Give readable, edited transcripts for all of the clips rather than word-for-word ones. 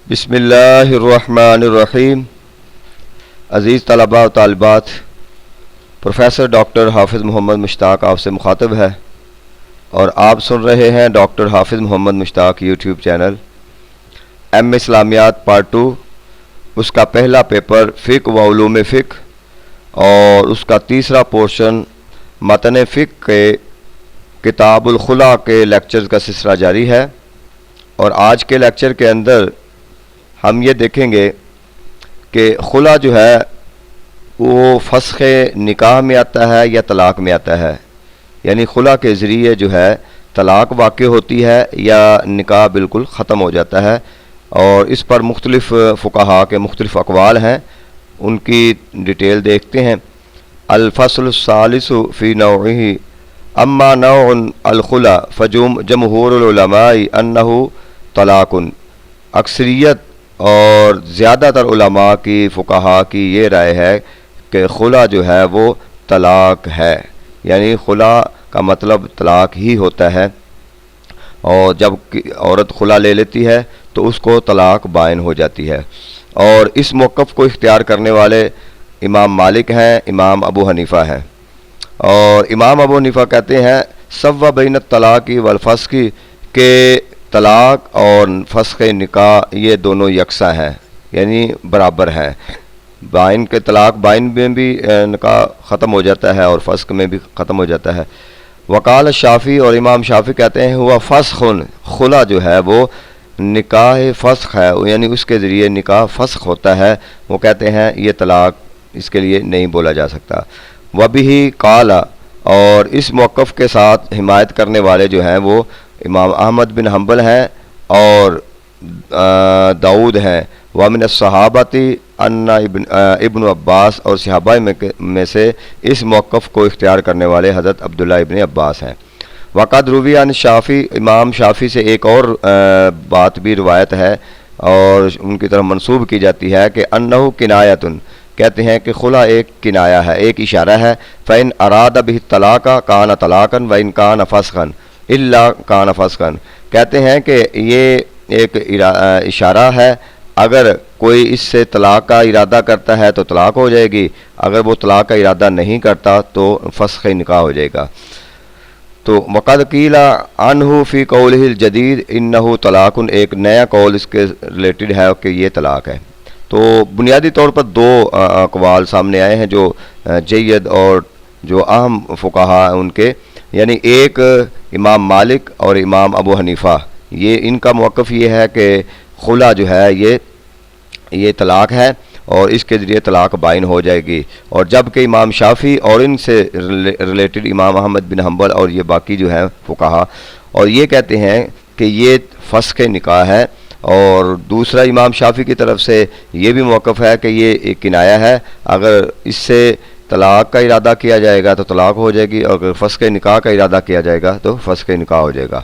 بسم اللہ الرحمن الرحیم۔ عزیز طلباء و طالبات، پروفیسر ڈاکٹر حافظ محمد مشتاق آپ سے مخاطب ہے اور آپ سن رہے ہیں ڈاکٹر حافظ محمد مشتاق یوٹیوب چینل۔ ایم اسلامیات پارٹ 2، اس کا پہلا پیپر فقہ و علوم فقہ اور اس کا تیسرا پورشن متن فقہ کے کتاب الخلا کے لیکچرز کا سلسلہ جاری ہے، اور آج کے لیکچر کے اندر ہم یہ دیکھیں گے کہ خلا جو ہے وہ فسخ نکاح میں آتا ہے یا طلاق میں آتا ہے، یعنی خلا کے ذریعے جو ہے طلاق واقع ہوتی ہے یا نکاح بالکل ختم ہو جاتا ہے، اور اس پر مختلف فقہاء کے مختلف اقوال ہیں، ان کی ڈیٹیل دیکھتے ہیں۔ الفصل الثالث فی نوعہ، اما نوع الخلا فجمہور العلماء انہ طلاق، اکثریت اور زیادہ تر علماء کی فقہاء کی یہ رائے ہے کہ خلا جو ہے وہ طلاق ہے، یعنی خلا کا مطلب طلاق ہی ہوتا ہے، اور جب عورت خلا لے لیتی ہے تو اس کو طلاق بائن ہو جاتی ہے۔ اور اس موقف کو اختیار کرنے والے امام مالک ہیں، امام ابو حنیفہ ہیں، اور امام ابو حنیفہ کہتے ہیں سوا بین الطلاق والفسخ، کہ طلاق اور فسخ نکاح یہ دونوں یکساں ہیں، یعنی برابر ہیں۔ بائن کے طلاق بائن میں بھی نکاح ختم ہو جاتا ہے اور فسخ میں بھی ختم ہو جاتا ہے۔ وقال شافعی، اور امام شافعی کہتے ہیں ہوا فسخ، خلا جو ہے وہ نکاح فسخ ہے، یعنی اس کے ذریعے نکاح فسخ ہوتا ہے، وہ کہتے ہیں یہ طلاق اس کے لیے نہیں بولا جا سکتا۔ وبہ قال، اور اس موقف کے ساتھ حمایت کرنے والے جو ہیں وہ امام احمد بن حنبل ہیں اور داؤد ہیں۔ ومن الصحابۃ ان ابن عباس، اور صحابہ میں سے اس موقف کو اختیار کرنے والے حضرت عبداللہ ابن عباس ہیں۔ وقد روی عن شافعی، امام شافعی سے ایک اور بات بھی روایت ہے اور ان کی طرف منسوب کی جاتی ہے کہ انہ کنایۃ، کہتے ہیں کہ خلا ایک کنایا ہے، ایک اشارہ ہے۔ فإن اراد به الطلاق کان طلاقا وإن کان فسخا الا کان فسخا، کہتے ہیں کہ یہ ایک اشارہ ہے، اگر کوئی اس سے طلاق کا ارادہ کرتا ہے تو طلاق ہو جائے گی، اگر وہ طلاق کا ارادہ نہیں کرتا تو فسخ نکاح ہو جائے گا۔ تو وقد قیل عنہ فی قولہ الجدید انہ طلاق، ایک نیا قول اس کے ریلیٹڈ ہے کہ یہ طلاق ہے۔ تو بنیادی طور پر دو اقوال سامنے آئے ہیں جو جید اور جو اہم فقہاء ہیں ان کے، یعنی ایک امام مالک اور امام ابو حنیفہ، یہ ان کا موقف یہ ہے کہ خلا جو ہے یہ طلاق ہے اور اس کے ذریعے طلاق بائن ہو جائے گی، اور جبکہ امام شافعی اور ان سے ریلیٹڈ امام احمد بن حنبل اور یہ باقی جو ہیں فقہاء، اور یہ کہتے ہیں کہ یہ فسخ نکاح ہے، اور دوسرا امام شافعی کی طرف سے یہ بھی موقف ہے کہ یہ ایک کنایا ہے، اگر اس سے طلاق کا ارادہ کیا جائے گا تو طلاق ہو جائے گی، اور اگر فسخ نکاح کا ارادہ کیا جائے گا تو فسخ نکاح ہو جائے گا۔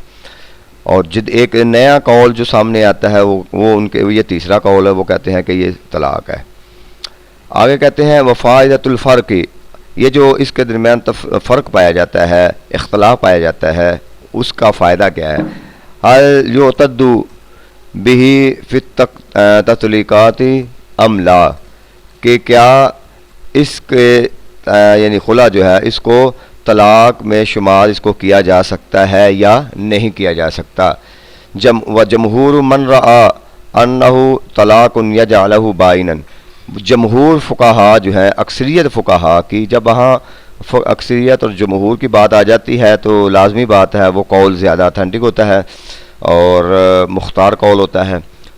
اور ایک نیا قول جو سامنے آتا ہے وہ ان کے یہ تیسرا قول ہے، وہ کہتے ہیں کہ یہ طلاق ہے۔ آگے کہتے ہیں وفائدۃ الفرق، یہ جو اس کے درمیان فرق پایا جاتا ہے، اختلاف پایا جاتا ہے، اس کا فائدہ کیا ہے؟ هل یعتد بہ فی التطلیقات ام لا، کہ کیا اس کے یعنی خلا جو ہے اس کو طلاق میں شمار اس کو کیا جا سکتا ہے یا نہیں کیا جا سکتا۔ وجمہور من رعا انہ طلاق یجعلہ بائنا، جمہور فقہاء جو ہیں، اکثریت فقہاء کی، جب وہاں اکثریت اور جمہور کی بات آ جاتی ہے تو لازمی بات ہے وہ قول زیادہ اتھینٹک ہوتا ہے اور مختار قول ہوتا ہے۔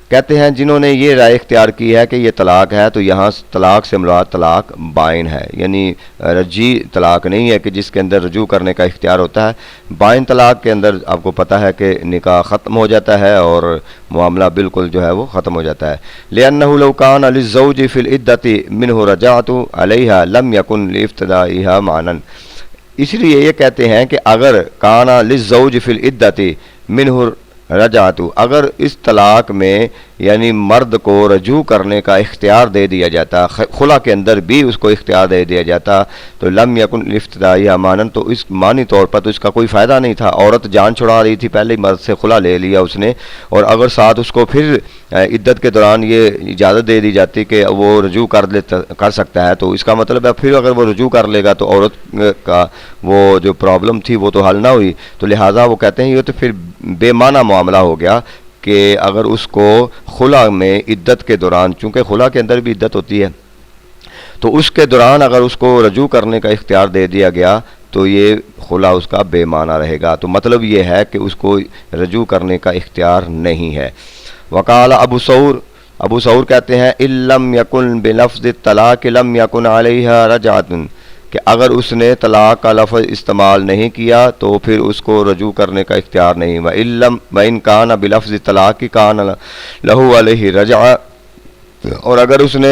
کہتے ہیں جنہوں نے یہ رائے اختیار کی ہے کہ یہ طلاق ہے، تو یہاں طلاق سے مراد طلاق بائن ہے، یعنی رجی طلاق نہیں ہے کہ جس کے اندر رجوع کرنے کا اختیار ہوتا ہے۔ بائن طلاق کے اندر آپ کو پتہ ہے کہ نکاح ختم ہو جاتا ہے اور معاملہ بالکل جو ہے وہ ختم ہو جاتا ہے۔ لأنه لو كان للزوج في العدة منه رجعة عليها لم يكن لابتدائها معنى، اس لیے یہ کہتے ہیں کہ اگر کان للزوج في العدة منه رجعت، اگر اس طلاق میں یعنی مرد کو رجوع کرنے کا اختیار دے دیا جاتا، خلا کے اندر بھی اس کو اختیار دے دیا جاتا، تو لم یکن الافتدائی امانن، تو اس معنی طور پر تو اس کا کوئی فائدہ نہیں تھا۔ عورت جان چھڑا رہی تھی، پہلے مرد سے خلا لے لیا اس نے، اور اگر ساتھ اس کو پھر عدت کے دوران یہ اجازت دے دی جاتی کہ وہ رجوع کر سکتا ہے، تو اس کا مطلب ہے پھر اگر وہ رجوع کر لے گا تو عورت کا وہ جو پرابلم تھی وہ تو حل نہ ہوئی، تو لہٰذا وہ کہتے ہیں یہ تو پھر بے معنی معاملہ ہو گیا کہ اگر اس کو خلا میں عدت کے دوران، چونکہ خلا کے اندر بھی عدت ہوتی ہے، تو اس کے دوران اگر اس کو رجوع کرنے کا اختیار دے دیا گیا تو یہ خلا اس کا بے معنی رہے گا۔ تو مطلب یہ ہے کہ اس کو رجوع کرنے کا اختیار نہیں ہے۔ وقال ابو ثور کہتے ہیں اِلَّمْ يَكُنْ بِلَفْظِ الطَّلَاقِ لَمْ يَكُنْ عَلَيْهَا رَجْعَةٌ، کہ اگر اس نے طلاق کا لفظ استعمال نہیں کیا تو پھر اس کو رجوع کرنے کا اختیار نہیں۔ وَإِن كَانَ بِلَفْظِ الطَّلَاقِ كَانَ لَهُ عَلَيْهِ رَجْعَةٌ، اور اگر اس نے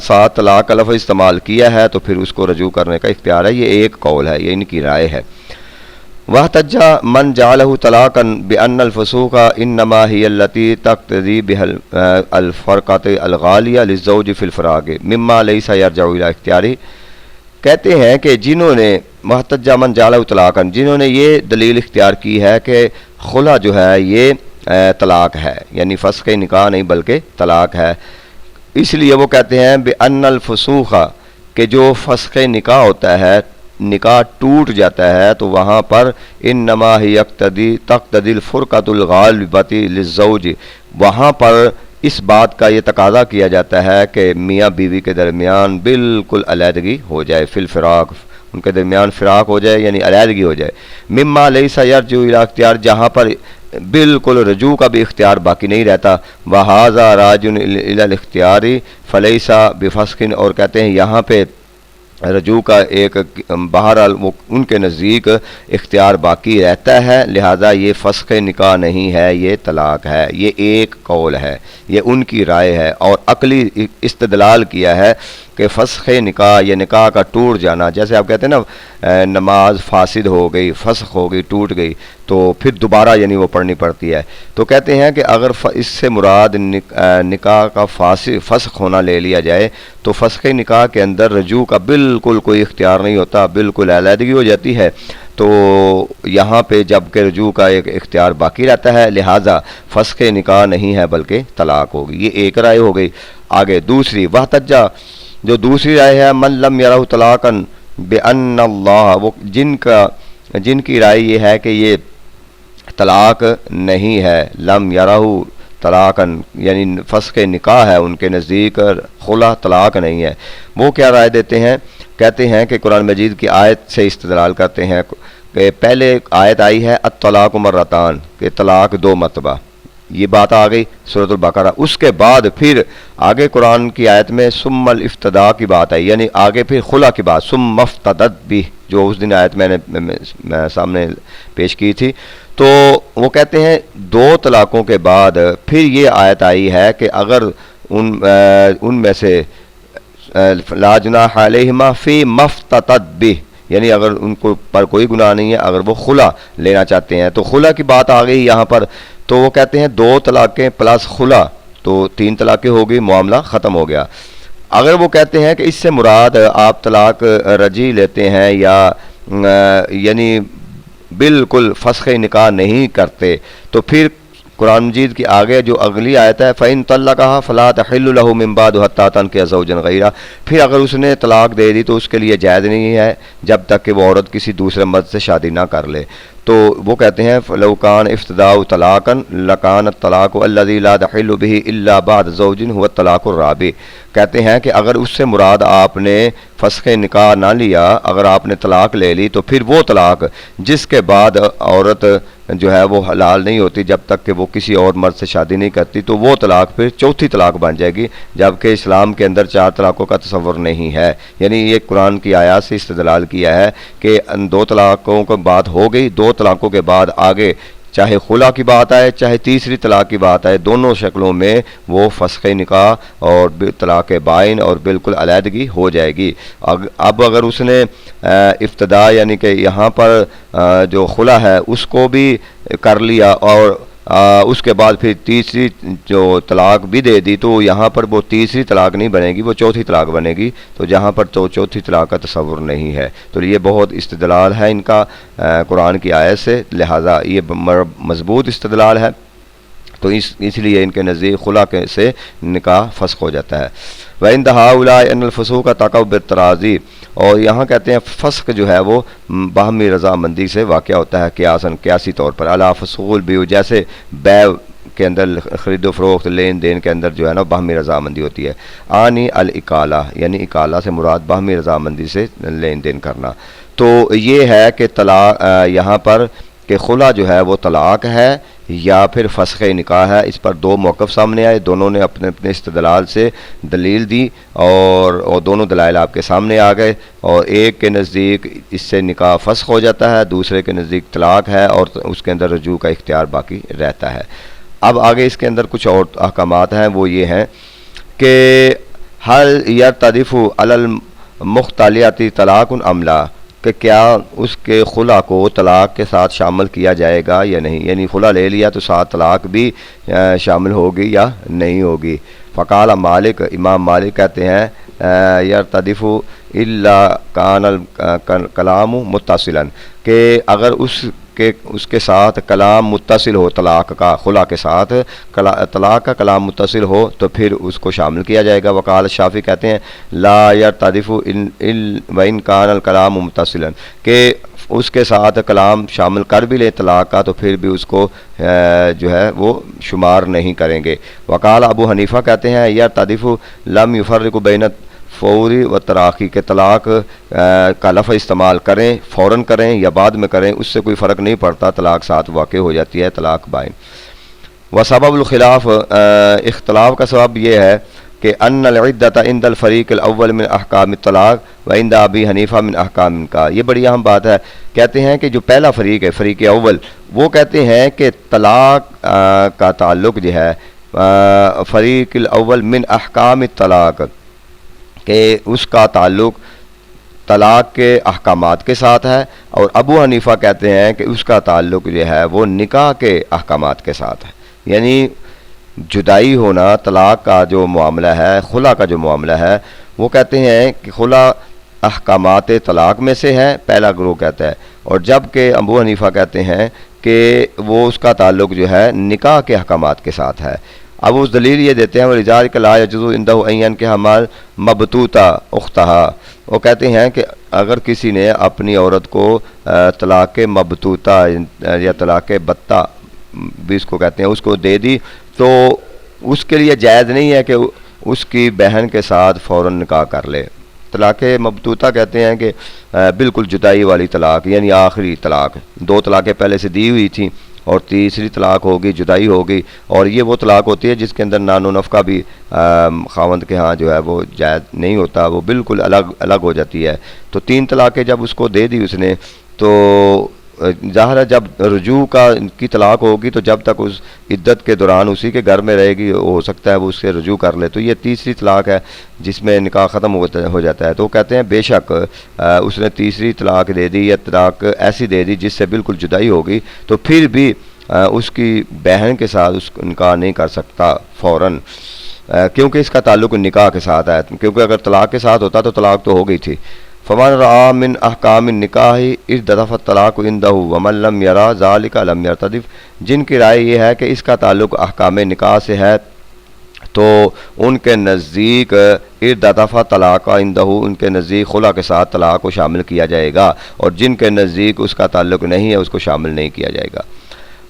ساتھ طلاق کا لفظ استعمال کیا ہے تو پھر اس کو رجوع کرنے کا اختیار ہے۔ یہ ایک قول ہے، یہ ان کی رائے ہے۔ واحتج من جعله طلاقا بأن الفسوق انما هي التي تقتضي بها الفرقة الغالية للزوج في الفراق مما ليس يرجع الى اختیاری، کہتے ہیں کہ جنہوں نے محتج من جعله طلاقا، جنہوں نے یہ دلیل اختیار کی ہے کہ خلا جو ہے یہ طلاق ہے، یعنی فسخ نکاح نہیں بلکہ طلاق ہے، اس لیے وہ کہتے ہیں بأن الفسوق، کہ جو فسخ نکاح ہوتا ہے، نکاح ٹوٹ جاتا ہے تو وہاں پر انما ہی تقتضی الفرقۃ الغالبۃ للزوج، وہاں پر اس بات کا یہ تقاضا کیا جاتا ہے کہ میاں بیوی کے درمیان بالکل علیحدگی ہو جائے، فی الفراق، ان کے درمیان فراق ہو جائے یعنی علیحدگی ہو جائے، مما لیس یرجع الی اختیار، جہاں پر بالکل رجوع کا بھی اختیار باقی نہیں رہتا، وہذا راجع الی الاختیار فلیس بفسخ، اور کہتے ہیں یہاں پہ رجوع کا ایک بہرحال وہ ان کے نزدیک اختیار باقی رہتا ہے، لہذا یہ فسخ نکاح نہیں ہے، یہ طلاق ہے۔ یہ ایک قول ہے، یہ ان کی رائے ہے، اور عقلی استدلال کیا ہے کہ فسخ نکاح یا نکاح کا ٹوٹ جانا، جیسے آپ کہتے ہیں نا نماز فاسد ہو گئی، فسخ ہو گئی، ٹوٹ گئی، تو پھر دوبارہ یعنی وہ پڑھنی پڑتی ہے، تو کہتے ہیں کہ اگر اس سے مراد نکاح کا فسخ ہونا لے لیا جائے تو فسخ نکاح کے اندر رجوع کا بالکل کوئی اختیار نہیں ہوتا، بالکل علیحدگی ہو جاتی ہے، تو یہاں پہ جب کہ رجوع کا ایک اختیار باقی رہتا ہے، لہٰذا فسخ نکاح نہیں ہے بلکہ طلاق ہوگی۔ یہ ایک رائے ہو گئی۔ آگے دوسری، واحتجہ، جو دوسری رائے ہے من لم یرہ طلاقا بان اللہ، وہ جن کی رائے یہ ہے کہ یہ طلاق نہیں ہے، لم یرہ طلاقا یعنی فسخ نکاح ہے ان کے نزدیک، خلا طلاق نہیں ہے، وہ کیا رائے دیتے ہیں؟ کہتے ہیں کہ قرآن مجید کی آیت سے استدلال کرتے ہیں کہ پہلے آیت آئی ہے الطلاق مرتان، کہ طلاق دو مرتبہ، یہ بات آ گئی سورۃ البقرہ، اس کے بعد پھر آگے قرآن کی آیت میں ثم الافتداء کی بات آئی، یعنی آگے پھر خلا کی بات، ثم افتدت بھی، جو اس دن آیت میں نے سامنے پیش کی تھی، تو وہ کہتے ہیں دو طلاقوں کے بعد پھر یہ آیت آئی ہے کہ اگر ان میں سے لا جناح علیہما فی مفتتت بہ، یعنی اگر ان کو پر کوئی گناہ نہیں ہے اگر وہ خلا لینا چاہتے ہیں، تو خلا کی بات آ گئی یہاں پر، تو وہ کہتے ہیں دو طلاقیں پلس خلا تو تین طلاقیں ہو گئی، معاملہ ختم ہو گیا۔ اگر وہ کہتے ہیں کہ اس سے مراد آپ طلاق رجعی لیتے ہیں یا یعنی بالکل فسخ نکاح نہیں کرتے، تو پھر قرآن مجید کی آگے جو اگلی آیت ہے فَإِن طَلَّقَهَا فَلَا تَحِلُّ لَهُ مِن بَعْدُ حَتَّىٰ تَنكِحَ زَوْجًا غَيْرَهُ، پھر اگر اس نے طلاق دے دی تو اس کے لیے جائز نہیں ہے جب تک کہ وہ عورت کسی دوسرے مرد سے شادی نہ کر لے۔ تو وہ کہتے ہیں لَوْ كَانَ افْتِدَاءُ طَلَاقًا لَكَانَ الطَّلَاقُ الَّذِي لَا تَحِلُّ بِهِ إِلَّا بَعْدَ زَوْجٍ هُوَ الطَّلَاقُ الرَّابِعُ، کہتے ہیں کہ اگر اس سے مراد آپ نے فسخ نکاح نہ لیا، اگر آپ نے طلاق لے لی تو پھر وہ طلاق جس کے بعد عورت جو ہے وہ حلال نہیں ہوتی جب تک کہ وہ کسی اور مرد سے شادی نہیں کرتی، تو وہ طلاق پھر چوتھی طلاق بن جائے گی، جبکہ اسلام کے اندر چار طلاقوں کا تصور نہیں ہے۔ یعنی یہ قرآن کی آیات سے استدلال کیا ہے کہ دو طلاقوں کی بات ہو گئی، دو طلاقوں کے بعد آگے چاہے خلا کی بات آئے چاہے تیسری طلاق کی بات آئے، دونوں شکلوں میں وہ فسخ نکاح اور طلاق بائن اور بالکل علیحدگی ہو جائے گی۔ اب اگر اس نے ابتدا یعنی کہ یہاں پر جو خلا ہے اس کو بھی کر لیا اور اس کے بعد پھر تیسری جو طلاق بھی دے دی تو یہاں پر وہ تیسری طلاق نہیں بنے گی، وہ چوتھی طلاق بنے گی، تو جہاں پر تو چوتھی طلاق کا تصور نہیں ہے۔ تو یہ بہت استدلال ہے ان کا قرآن کی آیت سے، لہٰذا یہ مضبوط استدلال ہے، تو اس لیے ان کے نزدیک خلا سے نکاح فسخ ہو جاتا ہے۔ وَإِنْ هَٰؤُلَاءِ أَنَّ الْفُسُوقَ تَقَعُ بِالتَّرَاضِی، اور یہاں کہتے ہیں فسخ جو ہے وہ باہمی رضامندی سے واقع ہوتا ہے، قیاسی طور پر، علی فسوق البیوع، جیسے بیع کے اندر خرید و فروخت لین دین کے اندر جو ہے نا باہمی رضامندی ہوتی ہے۔ آنی الاکالہ، یعنی اکالہ سے مراد باہمی رضامندی سے لین دین کرنا۔ تو یہ ہے کہ طلاق یہاں پر کہ خلا جو ہے وہ طلاق ہے یا پھر فسخ نکاح ہے، اس پر دو موقف سامنے آئے، دونوں نے اپنے اپنے استدلال سے دلیل دی، اور دونوں دلائل آپ کے سامنے آ گئے، اور ایک کے نزدیک اس سے نکاح فسخ ہو جاتا ہے، دوسرے کے نزدیک طلاق ہے اور اس کے اندر رجوع کا اختیار باقی رہتا ہے۔ اب آگے اس کے اندر کچھ اور احکامات ہیں، وہ یہ ہیں کہ هل یرتدف علی المختلعۃ طلاق ام لا، کہ کیا اس کے خلا کو طلاق کے ساتھ شامل کیا جائے گا یا نہیں، یعنی خلا لے لیا تو ساتھ طلاق بھی شامل ہوگی یا نہیں ہوگی۔ فقال مالک، امام مالک کہتے ہیں یرتدف الا کان الکلام متصلا، کہ اگر اس کے ساتھ کلام متصل ہو، طلاق کا خلا کے ساتھ طلاق کا کلام متصل ہو تو پھر اس کو شامل کیا جائے گا۔ وقال شافعی کہتے ہیں لا یرتدف وان کان الکلام متصلا، کہ اس کے ساتھ کلام شامل کر بھی لیں طلاق کا تو پھر بھی اس کو جو ہے وہ شمار نہیں کریں گے۔ وقال ابو حنیفہ کہتے ہیں یرتدف لم یفرق بین فوری و تراخی، کے طلاق کا لفظ استعمال کریں، فوراً کریں یا بعد میں کریں، اس سے کوئی فرق نہیں پڑتا، طلاق ساتھ واقع ہو جاتی ہے، طلاق بائن۔ وسبب الخلاف، اختلاف کا سبب یہ ہے کہ ان العدۃ عند الفریق الاول من احکام الطلاق و عند ابی حنیفہ من احکام کا، یہ بڑی اہم بات ہے۔ کہتے ہیں کہ جو پہلا فریق ہے، فریق اول، وہ کہتے ہیں کہ طلاق کا تعلق جو ہے فریق الاول من احکام الطلاق، کہ اس کا تعلق طلاق کے احکامات کے ساتھ ہے، اور ابو حنیفہ کہتے ہیں کہ اس کا تعلق جو ہے وہ نکاح کے احکامات کے ساتھ ہے، یعنی جدائی ہونا، طلاق کا جو معاملہ ہے، خلا کا جو معاملہ ہے، وہ کہتے ہیں کہ خلا احکامات طلاق میں سے ہے، پہلا گروہ کہتا ہے، اور جب کہ ابو حنیفہ کہتے ہیں کہ وہ اس کا تعلق جو ہے نکاح کے احکامات کے ساتھ ہے۔ اب اس دلیل یہ دیتے ہیں وَلِذَٰلِكَ لَا يَجُوزُ عِندَهُ أَن يَنكِحَ مَا مَبْتُوتَ أُخْتَهَا، وہ کہتے ہیں کہ اگر کسی نے اپنی عورت کو طلاق مبتوتہ یا طلاق بتہ بھی اس کو کہتے ہیں، اس کو دے دی، تو اس کے لیے جائز نہیں ہے کہ اس کی بہن کے ساتھ فوراً نکاح کر لے۔ طلاق مبتوتہ کہتے ہیں کہ بالکل جدائی والی طلاق، یعنی آخری طلاق، دو طلاقیں پہلے سے دی ہوئی تھیں اور تیسری طلاق ہوگی، جدائی ہوگی، اور یہ وہ طلاق ہوتی ہے جس کے اندر نان و نفقہ بھی خاوند کے ہاں جو ہے وہ جائز نہیں ہوتا، وہ بالکل الگ ہو جاتی ہے۔ تو تین طلاقیں جب اس کو دے دی اس نے، تو ظاہر ہے جب رجوع کی طلاق ہوگی تو جب تک اس عدت کے دوران اسی کے گھر میں رہے گی، ہو سکتا ہے وہ اس سے رجوع کر لے، تو یہ تیسری طلاق ہے جس میں نکاح ختم ہو جاتا ہے۔ تو کہتے ہیں بے شک اس نے تیسری طلاق دے دی یا طلاق ایسی دے دی جس سے بالکل جدائی ہوگی، تو پھر بھی اس کی بہن کے ساتھ اس کو نکاح نہیں کر سکتا فوراً، کیونکہ اس کا تعلق نکاح کے ساتھ ہے، کیونکہ اگر طلاق کے ساتھ ہوتا تو طلاق تو ہو گئی تھی۔ فمن رعا من احکام النکاح ارتدف الطلاق عنده ومن لم یرا ذلك لم یرتدف، جن کی رائے یہ ہے کہ اس کا تعلق احکام نکاح سے ہے تو ان کے نزدیک ارتدف طلاق عنده، ان کے نزدیک خلا کے ساتھ طلاق کو شامل کیا جائے گا، اور جن کے نزدیک اس کا تعلق نہیں ہے اس کو شامل نہیں کیا جائے گا۔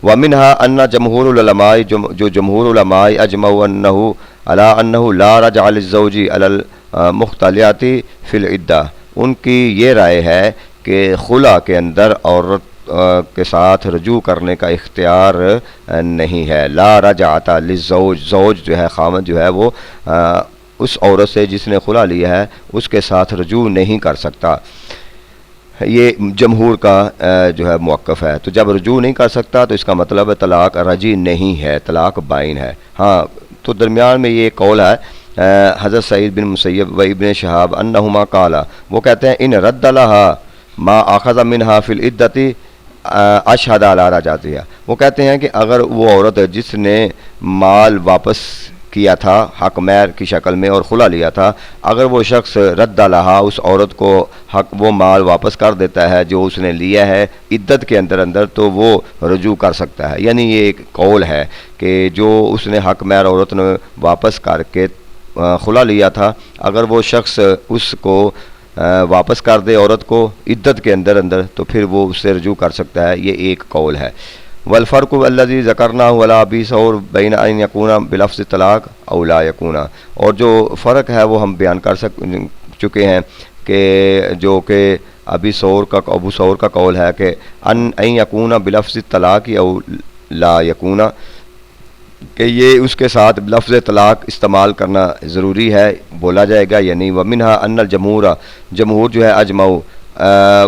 ومنها ان جمہور العلماء، جو جمہور علماء اجمعوا انه على انه لا رجع للزوج على المختلعۃ فی العدہ، ان کی یہ رائے ہے کہ خلا کے اندر عورت کے ساتھ رجوع کرنے کا اختیار نہیں ہے۔ لا رجعۃ للزوج، زوج جو ہے، خامد جو ہے، وہ اس عورت سے جس نے خلا لیا ہے اس کے ساتھ رجوع نہیں کر سکتا، یہ جمہور کا جو ہے موقف ہے۔ تو جب رجوع نہیں کر سکتا تو اس کا مطلب ہے طلاق رجعی نہیں ہے، طلاق بائن ہے۔ ہاں، تو درمیان میں یہ قول ہے حضرت سعید بن مسیب و ابن شہاب انہما قالا، وہ کہتے ہیں ان رد لہا ما اخذ منہا فی العدت اشہد علی رجعتها، وہ کہتے ہیں کہ اگر وہ عورت جس نے مال واپس کیا تھا حق مہر کی شکل میں اور خلا لیا تھا، اگر وہ شخص رد لہا، اس عورت کو حق وہ مال واپس کر دیتا ہے جو اس نے لیا ہے عدت کے اندر تو وہ رجوع کر سکتا ہے۔ یعنی یہ ایک قول ہے کہ جو اس نے حق مہر عورت نے واپس کر کے خلا لیا تھا، اگر وہ شخص اس کو واپس کر دے عورت کو عدت کے اندر تو پھر وہ اس سے رجوع کر سکتا ہے۔ یہ ایک قول ہے۔ والفرق الذي ذکرناه ولا بیس اور بین ان یکون بلفظ طلاق او لا یکون، اور جو فرق ہے وہ ہم بیان کر چکے ہیں کہ جو کہ ابو ثور کا قول ہے کہ ان یکون بلفظ طلاق او لا یکون، کہ یہ اس کے ساتھ لفظ طلاق استعمال کرنا ضروری ہے، بولا جائے گا یا نہیں۔ ومنہا ان جمہور جو ہے اجمعوا،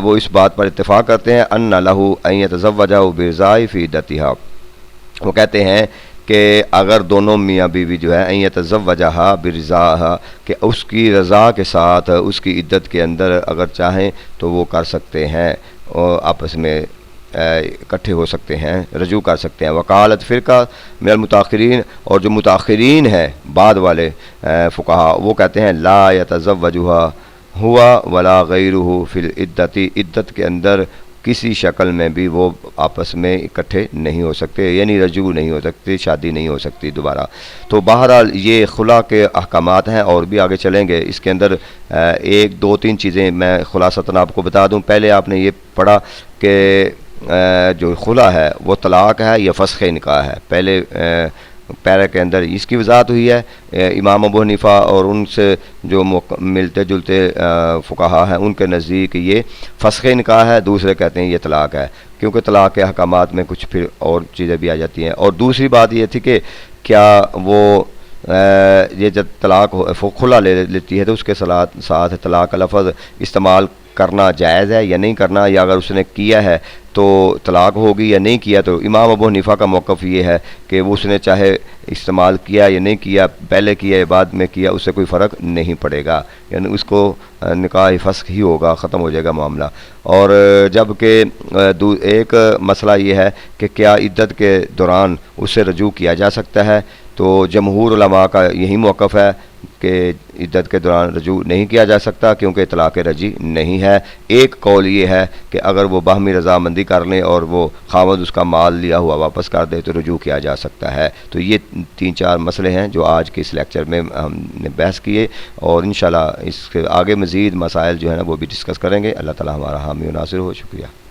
وہ اس بات پر اتفاق کرتے ہیں ان لہو ان یتزوجہ برضاء فی عدتہا، وہ کہتے ہیں کہ اگر دونوں میاں بیوی جو ہے ان یتزوجہ برضاء، کہ اس کی رضا کے ساتھ اس کی عدت کے اندر اگر چاہیں تو وہ کر سکتے ہیں اور آپس میں اکٹھے ہو سکتے ہیں، رجوع کر سکتے ہیں۔ وقالت فرقہ من المتاخرین، اور جو متاخرین ہیں بعد والے فقہا، وہ کہتے ہیں لا یتزوجھا ہوا ولا غیرہ فی العدت، عدت کے اندر کسی شکل میں بھی وہ آپس میں اکٹھے نہیں ہو سکتے، یعنی رجوع نہیں ہو سکتی، شادی نہیں ہو سکتی دوبارہ۔ تو بہرحال یہ خلا کے احکامات ہیں اور بھی آگے چلیں گے۔ اس کے اندر ایک دو تین چیزیں میں خلاصتاً آپ کو بتا دوں۔ پہلے آپ نے یہ پڑھا کہ جو خلا ہے وہ طلاق ہے یا فسخ نکاح ہے، پہلے پیرے کے اندر اس کی وضاحت ہوئی ہے۔ امام ابو حنیفہ اور ان سے جو ملتے جلتے فقہا ہیں ان کے نزدیک یہ فسخ نکاح ہے، دوسرے کہتے ہیں یہ طلاق ہے، کیونکہ طلاق کے احکامات میں کچھ پھر اور چیزیں بھی آ جاتی ہیں۔ اور دوسری بات یہ تھی کہ کیا وہ یہ جب طلاق خلا لے لیتی ہے تو اس کے ساتھ طلاق کا لفظ استعمال کرنا جائز ہے یا نہیں کرنا، یا اگر اس نے کیا ہے تو طلاق ہوگی یا نہیں کیا۔ تو امام ابو حنیفہ کا موقف یہ ہے کہ وہ اس نے چاہے استعمال کیا یا نہیں کیا، پہلے کیا یا بعد میں کیا، اس سے کوئی فرق نہیں پڑے گا، یعنی اس کو نکاح فسخ ہی ہوگا، ختم ہو جائے گا معاملہ۔ اور جب کہ ایک مسئلہ یہ ہے کہ کیا عدت کے دوران اس سے رجوع کیا جا سکتا ہے، تو جمہور علماء کا یہی موقف ہے کہ عدت کے دوران رجوع نہیں کیا جا سکتا کیونکہ طلاق رجعی نہیں ہے۔ ایک قول یہ ہے کہ اگر وہ باہمی رضامندی کر لیں اور وہ خاوند اس کا مال لیا ہوا واپس کر دے تو رجوع کیا جا سکتا ہے۔ تو یہ تین چار مسئلے ہیں جو آج کے اس لیکچر میں ہم نے بحث کیے، اور انشاءاللہ اس کے آگے مزید مسائل جو ہیں نا وہ بھی ڈسکس کریں گے۔ اللہ تعالی ہمارا حامی و ناصر ہو۔ شکریہ۔